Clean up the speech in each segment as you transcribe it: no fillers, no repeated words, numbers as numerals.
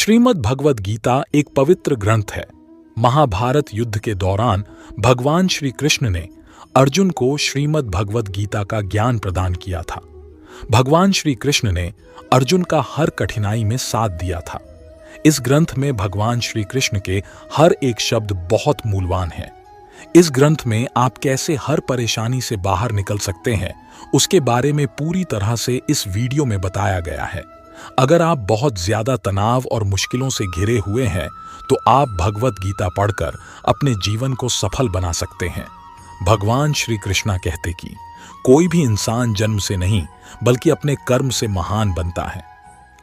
श्रीमद् भगवद गीता एक पवित्र ग्रंथ है। महाभारत युद्ध के दौरान भगवान श्री कृष्ण ने अर्जुन को श्रीमद् भगवद गीता का ज्ञान प्रदान किया था। भगवान श्री कृष्ण ने अर्जुन का हर कठिनाई में साथ दिया था। इस ग्रंथ में भगवान श्री कृष्ण के हर एक शब्द बहुत मूल्यवान है। इस ग्रंथ में आप कैसे हर परेशानी से बाहर निकल सकते हैं, उसके बारे में पूरी तरह से इस वीडियो में बताया गया है। अगर आप बहुत ज्यादा तनाव और मुश्किलों से घिरे हुए हैं तो आप भगवद गीता पढ़कर अपने जीवन को सफल बना सकते हैं। भगवान श्री कृष्णा कहते कि कोई भी इंसान जन्म से नहीं बल्कि अपने कर्म से महान बनता है।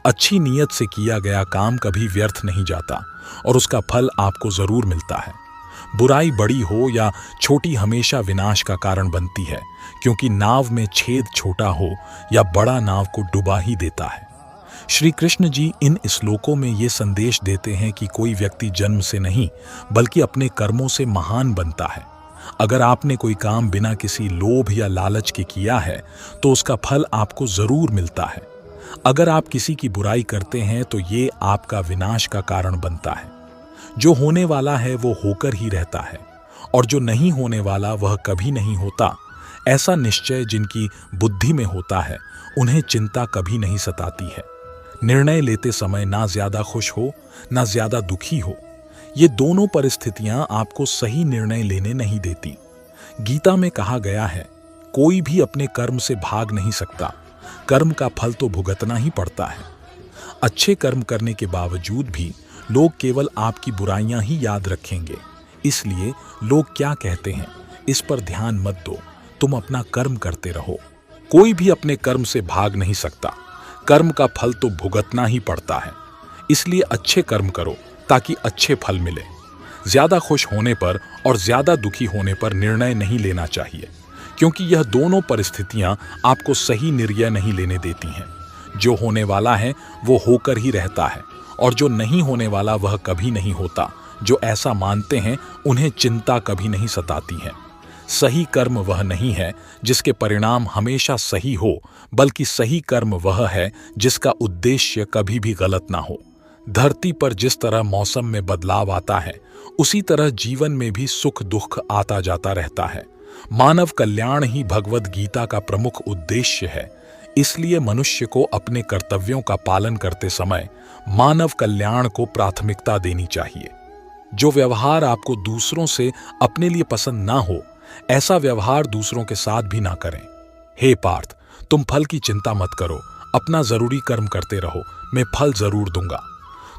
अच्छी नीयत से किया गया काम कभी व्यर्थ नहीं जाता और उसका फल आपको जरूर मिलता है। बुराई बड़ी हो या छोटी हमेशा विनाश का कारण बनती है, क्योंकि नाव में छेद छोटा हो या बड़ा नाव को डुबा ही देता है। श्री कृष्ण जी इन श्लोकों में ये संदेश देते हैं कि कोई व्यक्ति जन्म से नहीं बल्कि अपने कर्मों से महान बनता है। अगर आपने कोई काम बिना किसी लोभ या लालच के किया है तो उसका फल आपको जरूर मिलता है। अगर आप किसी की बुराई करते हैं तो ये आपका विनाश का कारण बनता है। जो होने वाला है वो होकर ही रहता है और जो नहीं होने वाला वह कभी नहीं होता। ऐसा निश्चय जिनकी बुद्धि में होता है उन्हें चिंता कभी नहीं सताती है। निर्णय लेते समय ना ज्यादा खुश हो ना ज्यादा दुखी हो, ये दोनों परिस्थितियां आपको सही निर्णय लेने नहीं देती। गीता में कहा गया है, कोई भी अपने कर्म से भाग नहीं सकता, कर्म का फल तो भुगतना ही पड़ता है। अच्छे कर्म करने के बावजूद भी लोग केवल आपकी बुराइयां ही याद रखेंगे। इसलिए लोग क्या कहते हैं इस पर ध्यान मत दो, तुम अपना कर्म करते रहो। कोई भी अपने कर्म से भाग नहीं सकता, कर्म का फल तो भुगतना ही पड़ता है। इसलिए अच्छे कर्म करो ताकि अच्छे फल मिले। ज्यादा खुश होने पर और ज्यादा दुखी होने पर निर्णय नहीं लेना चाहिए, क्योंकि यह दोनों परिस्थितियां आपको सही निर्णय नहीं लेने देती हैं। जो होने वाला है वो होकर ही रहता है और जो नहीं होने वाला वह कभी नहीं होता। जो ऐसा मानते हैं उन्हें चिंता कभी नहीं सताती है। सही कर्म वह नहीं है जिसके परिणाम हमेशा सही हो, बल्कि सही कर्म वह है जिसका उद्देश्य कभी भी गलत ना हो। धरती पर जिस तरह मौसम में बदलाव आता है, उसी तरह जीवन में भी सुख दुख आता जाता रहता है। मानव कल्याण ही भगवद गीता का प्रमुख उद्देश्य है। इसलिए मनुष्य को अपने कर्तव्यों का पालन करते समय मानव कल्याण को प्राथमिकता देनी चाहिए। जो व्यवहार आपको दूसरों से अपने लिए पसंद ना हो, ऐसा व्यवहार दूसरों के साथ भी ना करें। हे पार्थ, तुम फल की चिंता मत करो, अपना जरूरी कर्म करते रहो, मैं फल जरूर दूंगा।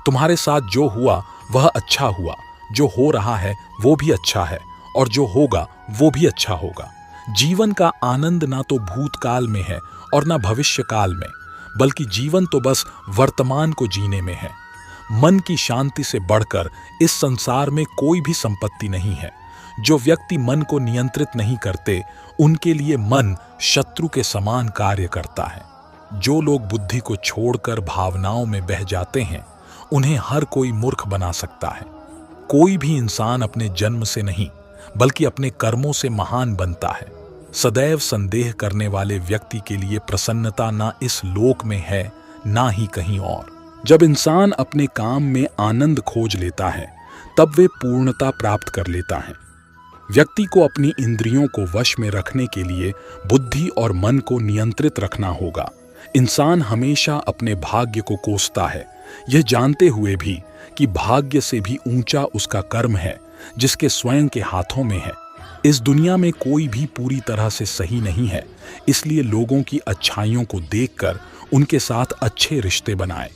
तुम्हारे साथ जो हुआ वह अच्छा हुआ, जो हो रहा है वो भी अच्छा है और जो होगा वो भी अच्छा होगा। जीवन का आनंद ना तो भूतकाल में है और ना भविष्य काल में, बल्कि जीवन तो बस वर्तमान को जीने में है। मन की शांति से बढ़कर इस संसार में कोई भी संपत्ति नहीं है। जो व्यक्ति मन को नियंत्रित नहीं करते, उनके लिए मन शत्रु के समान कार्य करता है। जो लोग बुद्धि को छोड़कर भावनाओं में बह जाते हैं, उन्हें हर कोई मूर्ख बना सकता है। कोई भी इंसान अपने जन्म से नहीं बल्कि अपने कर्मों से महान बनता है। सदैव संदेह करने वाले व्यक्ति के लिए प्रसन्नता ना इस लोक में है ना ही कहीं और। जब इंसान अपने काम में आनंद खोज लेता है, तब वे पूर्णता प्राप्त कर लेता है। व्यक्ति को अपनी इंद्रियों को वश में रखने के लिए बुद्धि और मन को नियंत्रित रखना होगा। इंसान हमेशा अपने भाग्य को कोसता है, यह जानते हुए भी कि भाग्य से भी ऊंचा उसका कर्म है, जिसके स्वयं के हाथों में है। इस दुनिया में कोई भी पूरी तरह से सही नहीं है, इसलिए लोगों की अच्छाइयों को देखकर उनके साथ अच्छे रिश्ते बनाएं।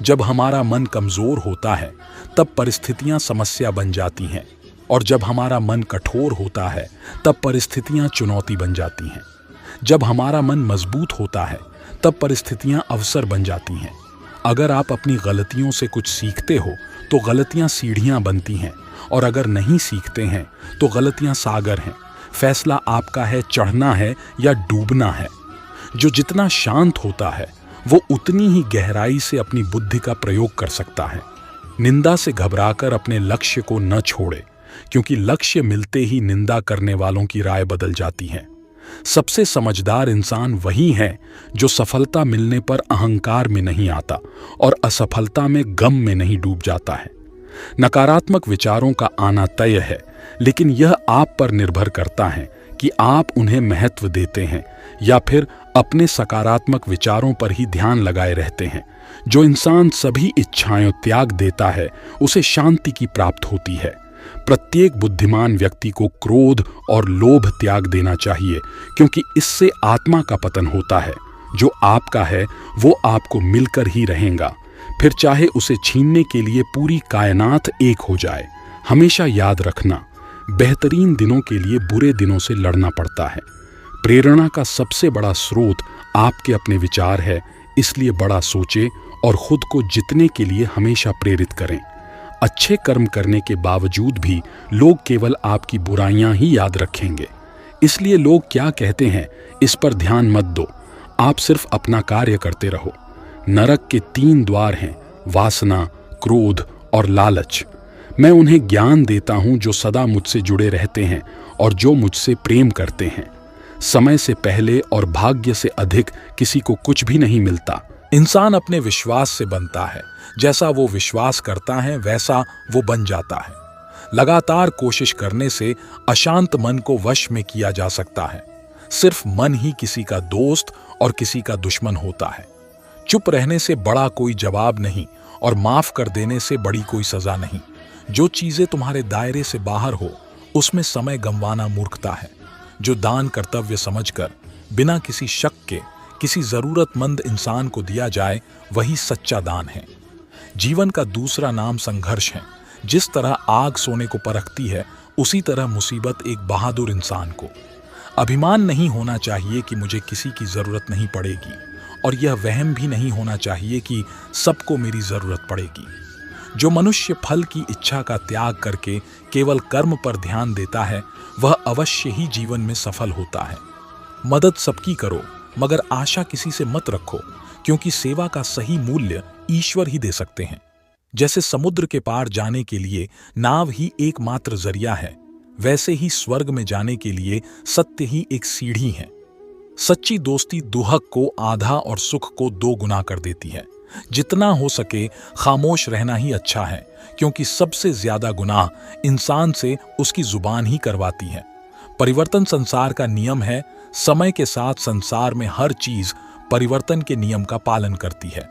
जब हमारा मन कमजोर होता है, तब परिस्थितियां समस्या बन जाती हैं, और जब हमारा मन कठोर होता है, तब परिस्थितियां चुनौती बन जाती हैं। जब हमारा मन मजबूत होता है, तब परिस्थितियां अवसर बन जाती हैं। अगर आप अपनी गलतियों से कुछ सीखते हो तो गलतियां सीढ़ियां बनती हैं, और अगर नहीं सीखते हैं तो गलतियां सागर हैं। फैसला आपका है, चढ़ना है या डूबना है। जो जितना शांत होता है वो उतनी ही गहराई से अपनी बुद्धि का प्रयोग कर सकता है। निंदा से घबराकर अपने लक्ष्य को न छोड़े, क्योंकि लक्ष्य मिलते ही निंदा करने वालों की राय बदल जाती है। सबसे समझदार इंसान वही है जो सफलता मिलने पर अहंकार में नहीं आता और असफलता में गम में नहीं डूब जाता है। नकारात्मक विचारों का आना तय है, लेकिन यह आप पर निर्भर करता है कि आप उन्हें महत्व देते हैं या फिर अपने सकारात्मक विचारों पर ही ध्यान लगाए रहते हैं। जो इंसान सभी इच्छाएं त्याग देता है उसे शांति की प्राप्त होती है। प्रत्येक बुद्धिमान व्यक्ति को क्रोध और लोभ त्याग देना चाहिए, क्योंकि इससे आत्मा का पतन होता है। जो आपका है वो आपको मिलकर ही रहेगा, फिर चाहे उसे छीनने के लिए पूरी कायनात एक हो जाए। हमेशा याद रखना, बेहतरीन दिनों के लिए बुरे दिनों से लड़ना पड़ता है। प्रेरणा का सबसे बड़ा स्रोत आपके अपने विचार है, इसलिए बड़ा सोचें और खुद को जीतने के लिए हमेशा प्रेरित करें। अच्छे कर्म करने के बावजूद भी लोग केवल आपकी बुराइयां ही याद रखेंगे, इसलिए लोग क्या कहते हैं इस पर ध्यान मत दो। आप सिर्फ अपना कार्य करते रहो। नरक के 3 द्वार हैं, वासना, क्रोध और लालच। मैं उन्हें ज्ञान देता हूं जो सदा मुझसे जुड़े रहते हैं और जो मुझसे प्रेम करते हैं। समय से पहले और भाग्य से अधिक किसी को कुछ भी नहीं मिलता। इंसान अपने विश्वास से बनता है। जैसा वो विश्वास करता है वैसा वो बन जाता है। लगातार कोशिश करने से अशांत मन को वश में किया जा सकता है। सिर्फ मन ही किसी का दोस्त और किसी का दुश्मन होता है। चुप रहने से बड़ा कोई जवाब नहीं और माफ कर देने से बड़ी कोई सजा नहीं। जो चीजें तुम्हारे दायरे से बाहर हो उसमें समय गंवाना मूर्खता है। जो दान कर्तव्य समझकर बिना किसी शक के किसी जरूरतमंद इंसान को दिया जाए वही सच्चा दान है। जीवन का दूसरा नाम संघर्ष है। जिस तरह आग सोने को परखती है उसी तरह मुसीबत एक बहादुर इंसान को। अभिमान नहीं होना चाहिए कि मुझे किसी की जरूरत नहीं पड़ेगी, और यह वहम भी नहीं होना चाहिए कि सबको मेरी जरूरत पड़ेगी। जो मनुष्य फल की इच्छा का त्याग करके केवल कर्म पर ध्यान देता है वह अवश्य ही जीवन में सफल होता है। मदद सबकी करो, मगर आशा किसी से मत रखो, क्योंकि सेवा का सही मूल्य ईश्वर ही दे सकते हैं। जैसे समुद्र के पार जाने के लिए नाव ही एकमात्र जरिया है, वैसे ही स्वर्ग में जाने के लिए सत्य ही एक सीढ़ी है। सच्ची दोस्ती दुहक को आधा और सुख को 2 गुना कर देती है। जितना हो सके खामोश रहना ही अच्छा है, क्योंकि सबसे ज्यादा गुनाह इंसान से उसकी जुबान ही करवाती है। परिवर्तन संसार का नियम है। समय के साथ संसार में हर चीज परिवर्तन के नियम का पालन करती है।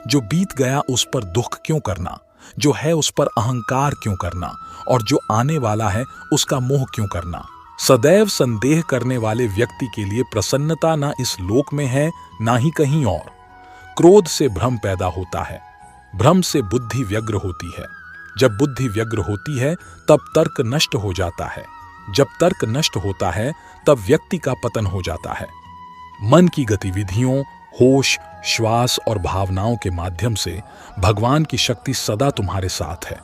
जो बीत गया उस पर दुख क्यों करना, जो है उस पर अहंकार क्यों करना, और जो आने वाला है उसका मोह क्यों करना। सदैव संदेह करने वाले व्यक्ति के लिए प्रसन्नता ना इस लोक में है ना ही कहीं और। क्रोध से भ्रम पैदा होता है, भ्रम से बुद्धि व्यग्र होती है। जब बुद्धि व्यग्र होती है तब तर्क नष्ट हो जाता है। जब तर्क नष्ट होता है तब व्यक्ति का पतन हो जाता है। मन की गतिविधियों, होश, श्वास और भावनाओं के माध्यम से भगवान की शक्ति सदा तुम्हारे साथ है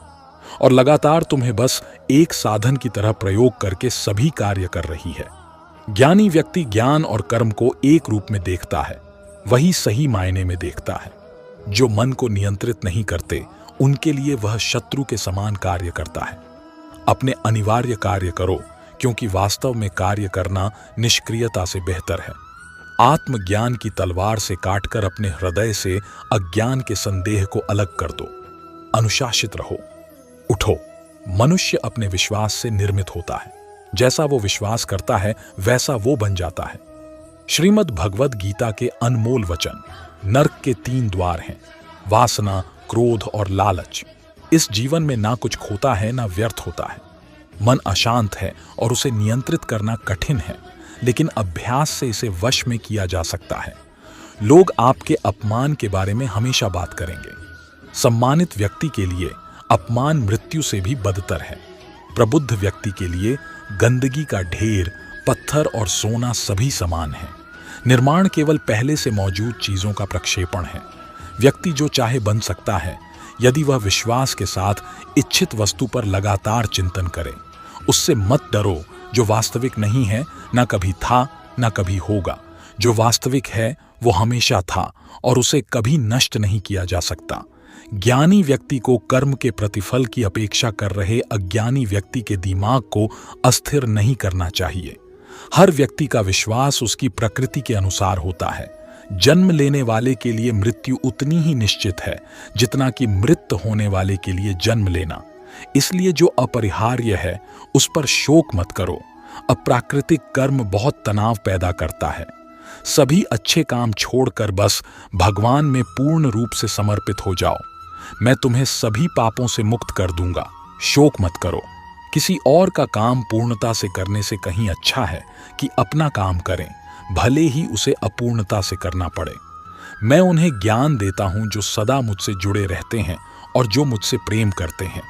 और लगातार तुम्हें बस एक साधन की तरह प्रयोग करके सभी कार्य कर रही है। ज्ञानी व्यक्ति ज्ञान और कर्म को एक रूप में देखता है, वही सही मायने में देखता है। जो मन को नियंत्रित नहीं करते उनके लिए वह शत्रु के समान कार्य करता है। अपने अनिवार्य कार्य करो, क्योंकि वास्तव में कार्य करना निष्क्रियता से बेहतर है। आत्मज्ञान की तलवार से काटकर अपने हृदय से अज्ञान के संदेह को अलग कर दो। अनुशासित रहो, उठो। मनुष्य अपने विश्वास से निर्मित होता है। जैसा वो विश्वास करता है वैसा वो बन जाता है। श्रीमद् भगवद गीता के अनमोल वचन। नरक के 3 द्वार हैं, वासना, क्रोध और लालच। इस जीवन में ना कुछ खोता है ना व्यर्थ होता है। मन अशांत है और उसे नियंत्रित करना कठिन है, लेकिन अभ्यास से इसे वश में किया जा सकता है। लोग आपके अपमान के बारे में हमेशा बात करेंगे। सम्मानित व्यक्ति के लिए अपमान मृत्यु से भी बदतर है। प्रबुद्ध व्यक्ति के लिए गंदगी का ढेर, पत्थर और सोना सभी समान है। निर्माण केवल पहले से मौजूद चीजों का प्रक्षेपण है। व्यक्ति जो चाहे बन सकता है यदि वह विश्वास के साथ इच्छित वस्तु पर लगातार चिंतन करे। उससे मत डरो। जो वास्तविक नहीं है ना कभी था ना कभी होगा। जो वास्तविक है वो हमेशा था और उसे कभी नष्ट नहीं किया जा सकता। ज्ञानी व्यक्ति को कर्म के प्रतिफल की अपेक्षा कर रहे अज्ञानी व्यक्ति के दिमाग को अस्थिर नहीं करना चाहिए। हर व्यक्ति का विश्वास उसकी प्रकृति के अनुसार होता है। जन्म लेने वाले के लिए मृत्यु उतनी ही निश्चित है जितना कि मृत होने वाले के लिए जन्म लेना। इसलिए जो अपरिहार्य है उस पर शोक मत करो। अप्राकृतिक कर्म बहुत तनाव पैदा करता है। सभी अच्छे काम छोड़कर बस भगवान में पूर्ण रूप से समर्पित हो जाओ। मैं तुम्हें सभी पापों से मुक्त कर दूंगा। शोक मत करो। किसी और का काम पूर्णता से करने से कहीं अच्छा है कि अपना काम करें, भले ही उसे अपूर्णता से करना पड़े। मैं उन्हें ज्ञान देता हूं जो सदा मुझसे जुड़े रहते हैं और जो मुझसे प्रेम करते हैं।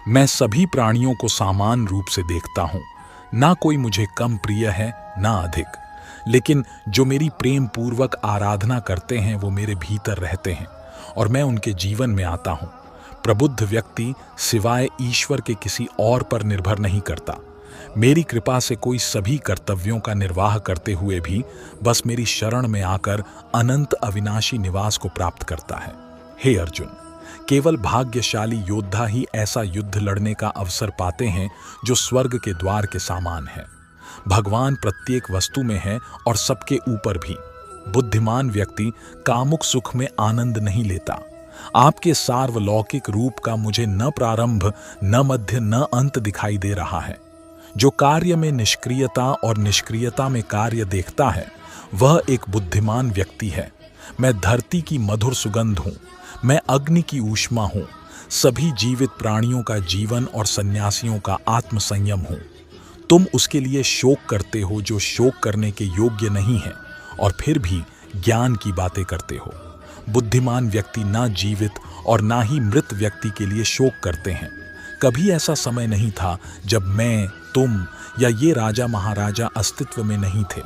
मैं सभी प्राणियों को समान रूप से देखता हूं। ना कोई मुझे कम प्रिय है ना अधिक, लेकिन जो मेरी प्रेम पूर्वक आराधना करते हैं वो मेरे भीतर रहते हैं और मैं उनके जीवन में आता हूं। प्रबुद्ध व्यक्ति सिवाय ईश्वर के किसी और पर निर्भर नहीं करता। मेरी कृपा से कोई सभी कर्तव्यों का निर्वाह करते हुए भी बस मेरी शरण में आकर अनंत अविनाशी निवास को प्राप्त करता है। हे अर्जुन, केवल भाग्यशाली योद्धा ही ऐसा युद्ध लड़ने का अवसर पाते हैं जो स्वर्ग के द्वार के समान है। भगवान प्रत्येक वस्तु में है और सबके ऊपर भी। बुद्धिमान व्यक्ति कामुक सुख में आनंद नहीं लेता। आपके सार्वलौकिक रूप का मुझे न प्रारंभ न मध्य न अंत दिखाई दे रहा है। जो कार्य में निष्क्रियता और निष्क्रियता में कार्य देखता है वह एक बुद्धिमान व्यक्ति है। मैं धरती की मधुर सुगंध हूँ। मैं अग्नि की ऊष्मा हूँ। सभी जीवित प्राणियों का जीवन और सन्यासियों का आत्म संयम हूँ। तुम उसके लिए शोक करते हो जो शोक करने के योग्य नहीं है और फिर भी ज्ञान की बातें करते हो। बुद्धिमान व्यक्ति ना जीवित और ना ही मृत व्यक्ति के लिए शोक करते हैं। कभी ऐसा समय नहीं था जब मैं, तुम या ये राजा महाराजा अस्तित्व में नहीं थे।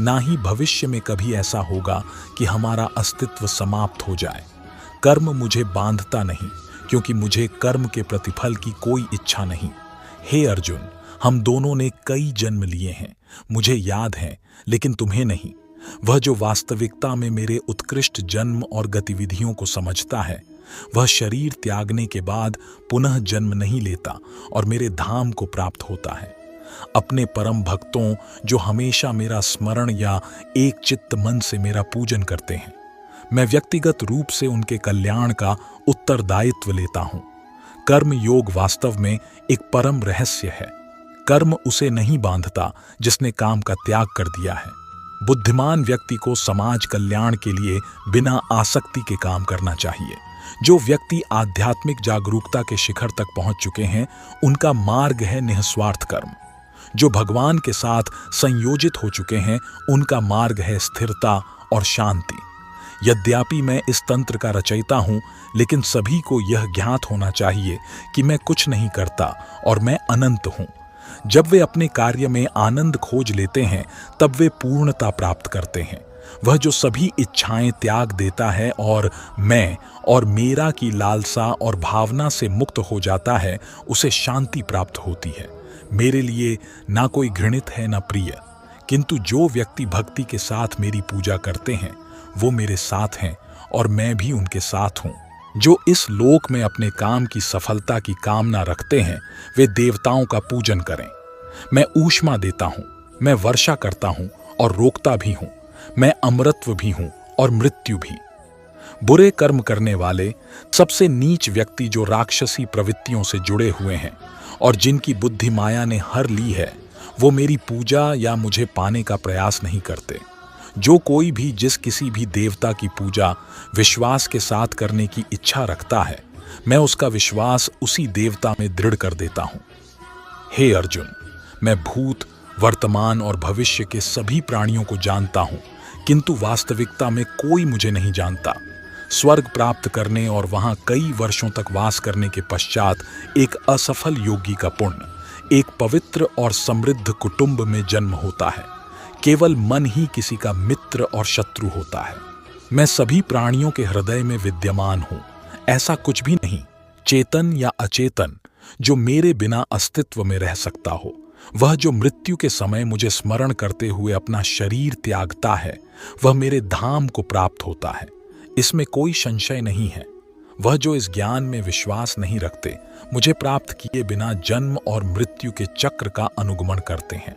ना ही भविष्य में कभी ऐसा होगा कि हमारा अस्तित्व समाप्त हो जाए। कर्म मुझे बांधता नहीं क्योंकि मुझे कर्म के प्रतिफल की कोई इच्छा नहीं। हे अर्जुन, हम दोनों ने कई जन्म लिए हैं, मुझे याद है, लेकिन तुम्हें नहीं। वह जो वास्तविकता में मेरे उत्कृष्ट जन्म और गतिविधियों को समझता है वह शरीर त्यागने के बाद पुनः जन्म नहीं लेता और मेरे धाम को प्राप्त होता है। अपने परम भक्तों जो हमेशा मेरा स्मरण या एक चित्त मन से मेरा पूजन करते हैं, मैं व्यक्तिगत रूप से उनके कल्याण का उत्तरदायित्व लेता हूं। कर्म योग वास्तव में एक परम रहस्य है। कर्म उसे नहीं बांधता जिसने काम का त्याग कर दिया है। बुद्धिमान व्यक्ति को समाज कल्याण के लिए बिना आसक्ति के काम करना चाहिए। जो व्यक्ति आध्यात्मिक जागरूकता के शिखर तक पहुंच चुके हैं उनका मार्ग है निस्वार्थ कर्म। जो भगवान के साथ संयोजित हो चुके हैं उनका मार्ग है स्थिरता और शांति। यद्यपि मैं इस तंत्र का रचयिता हूं, लेकिन सभी को यह ज्ञात होना चाहिए कि मैं कुछ नहीं करता और मैं अनंत हूं। जब वे अपने कार्य में आनंद खोज लेते हैं तब वे पूर्णता प्राप्त करते हैं। वह जो सभी इच्छाएं त्याग देता है और मैं और मेरा की लालसा और भावना से मुक्त हो जाता है उसे शांति प्राप्त होती है। मेरे लिए ना कोई घृणित है ना प्रिय, किंतु जो व्यक्ति भक्ति के साथ मेरी पूजा करते हैं वो मेरे साथ हैं और मैं भी उनके साथ हूँ। जो इस लोक में अपने काम की सफलता की कामना रखते हैं वे देवताओं का पूजन करें। मैं ऊष्मा देता हूँ, मैं वर्षा करता हूँ और रोकता भी हूँ। मैं अमरत्व भी हूँ और मृत्यु भी। बुरे कर्म करने वाले सबसे नीच व्यक्ति जो राक्षसी प्रवृत्तियों से जुड़े हुए हैं और जिनकी बुद्धि माया ने हर ली है, वो मेरी पूजा या मुझे पाने का प्रयास नहीं करते। जो कोई भी जिस किसी भी देवता की पूजा विश्वास के साथ करने की इच्छा रखता है, मैं उसका विश्वास उसी देवता में दृढ़ कर देता हूं। हे अर्जुन, मैं भूत, वर्तमान और भविष्य के सभी प्राणियों को जानता हूं, किंतु वास्तविकता में कोई मुझे नहीं जानता। स्वर्ग प्राप्त करने और वहां कई वर्षों तक वास करने के पश्चात एक असफल योगी का पुण्य एक पवित्र और समृद्ध कुटुंब में जन्म होता है। केवल मन ही किसी का मित्र और शत्रु होता है। मैं सभी प्राणियों के हृदय में विद्यमान हूं। ऐसा कुछ भी नहीं, चेतन या अचेतन, जो मेरे बिना अस्तित्व में रह सकता हो। वह जो मृत्यु के समय मुझे स्मरण करते हुए अपना शरीर त्यागता है, वह मेरे धाम को प्राप्त होता है। इसमें कोई संशय नहीं है। वह जो इस ज्ञान में विश्वास नहीं रखते, मुझे प्राप्त किए बिना जन्म और मृत्यु के चक्र का अनुगमन करते हैं।